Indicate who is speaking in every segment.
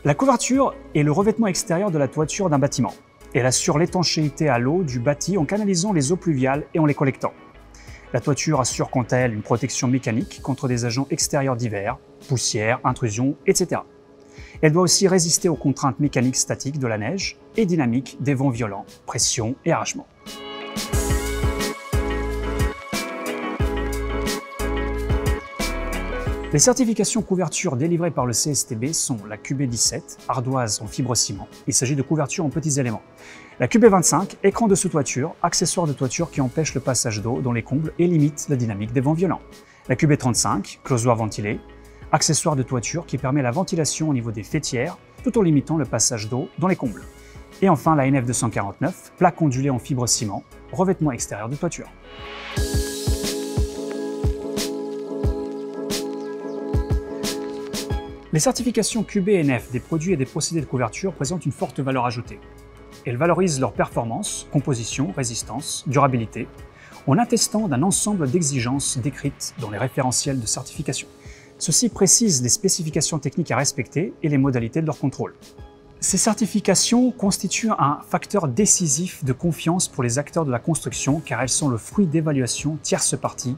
Speaker 1: La couverture est le revêtement extérieur de la toiture d'un bâtiment. Elle assure l'étanchéité à l'eau du bâti en canalisant les eaux pluviales et en les collectant. La toiture assure quant à elle une protection mécanique contre des agents extérieurs divers, poussière, intrusion, etc. Elle doit aussi résister aux contraintes mécaniques statiques de la neige et dynamiques des vents violents, pression et arrachement. Les certifications couverture délivrées par le CSTB sont la QB17, ardoise en fibre-ciment. Il s'agit de couverture en petits éléments. La QB25, écran de sous-toiture, accessoire de toiture qui empêche le passage d'eau dans les combles et limite la dynamique des vents violents. La QB35, closoir ventilé, accessoire de toiture qui permet la ventilation au niveau des faîtières tout en limitant le passage d'eau dans les combles. Et enfin la NF249, plaque ondulée en fibre-ciment, revêtement extérieur de toiture. Les certifications QB-NF des produits et des procédés de couverture présentent une forte valeur ajoutée. Elles valorisent leur performance, composition, résistance, durabilité, en attestant d'un ensemble d'exigences décrites dans les référentiels de certification. Ceci précise les spécifications techniques à respecter et les modalités de leur contrôle. Ces certifications constituent un facteur décisif de confiance pour les acteurs de la construction car elles sont le fruit d'évaluations tierces parties,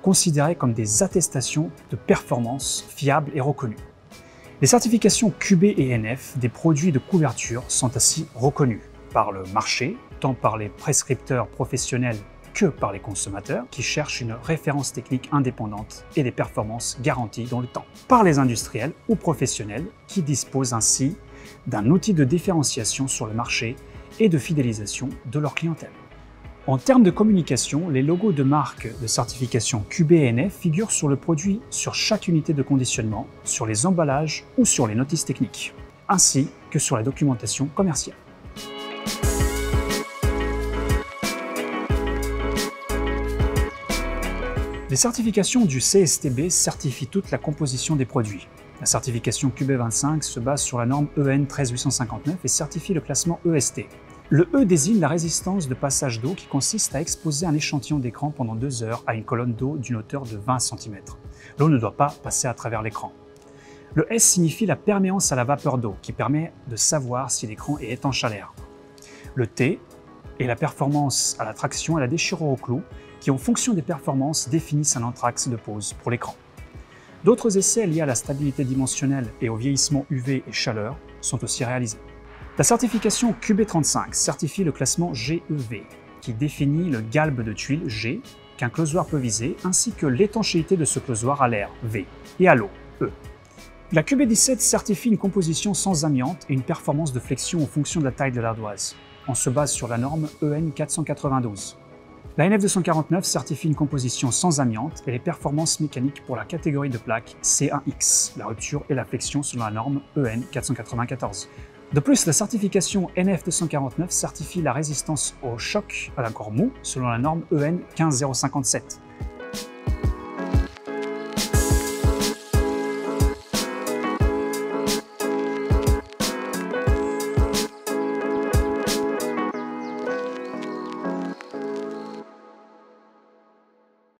Speaker 1: considérées comme des attestations de performance fiables et reconnues. Les certifications QB et NF des produits de couverture sont ainsi reconnues par le marché, tant par les prescripteurs professionnels que par les consommateurs qui cherchent une référence technique indépendante et des performances garanties dans le temps, par les industriels ou professionnels qui disposent ainsi d'un outil de différenciation sur le marché et de fidélisation de leur clientèle. En termes de communication, les logos de marque de certification QB et NF figurent sur le produit sur chaque unité de conditionnement, sur les emballages ou sur les notices techniques, ainsi que sur la documentation commerciale. Les certifications du CSTB certifient toute la composition des produits. La certification QB25 se base sur la norme EN 13859 et certifie le classement EST. Le E désigne la résistance de passage d'eau qui consiste à exposer un échantillon d'écran pendant 2 heures à une colonne d'eau d'une hauteur de 20 cm. L'eau ne doit pas passer à travers l'écran. Le S signifie la perméance à la vapeur d'eau qui permet de savoir si l'écran est étanche à l'air. Le T est la performance à la traction et à la déchirure au clou qui, en fonction des performances, définissent un anthrax de pose pour l'écran. D'autres essais liés à la stabilité dimensionnelle et au vieillissement UV et chaleur sont aussi réalisés. La certification QB35 certifie le classement GEV, qui définit le galbe de tuile G qu'un closoir peut viser, ainsi que l'étanchéité de ce closoir à l'air V et à l'eau E. La QB17 certifie une composition sans amiante et une performance de flexion en fonction de la taille de l'ardoise. On se base sur la norme EN 492. La NF249 certifie une composition sans amiante et les performances mécaniques pour la catégorie de plaques C1X, la rupture et la flexion selon la norme EN 494. De plus, la certification NF249 certifie la résistance au choc à l'accord mou selon la norme EN 15057.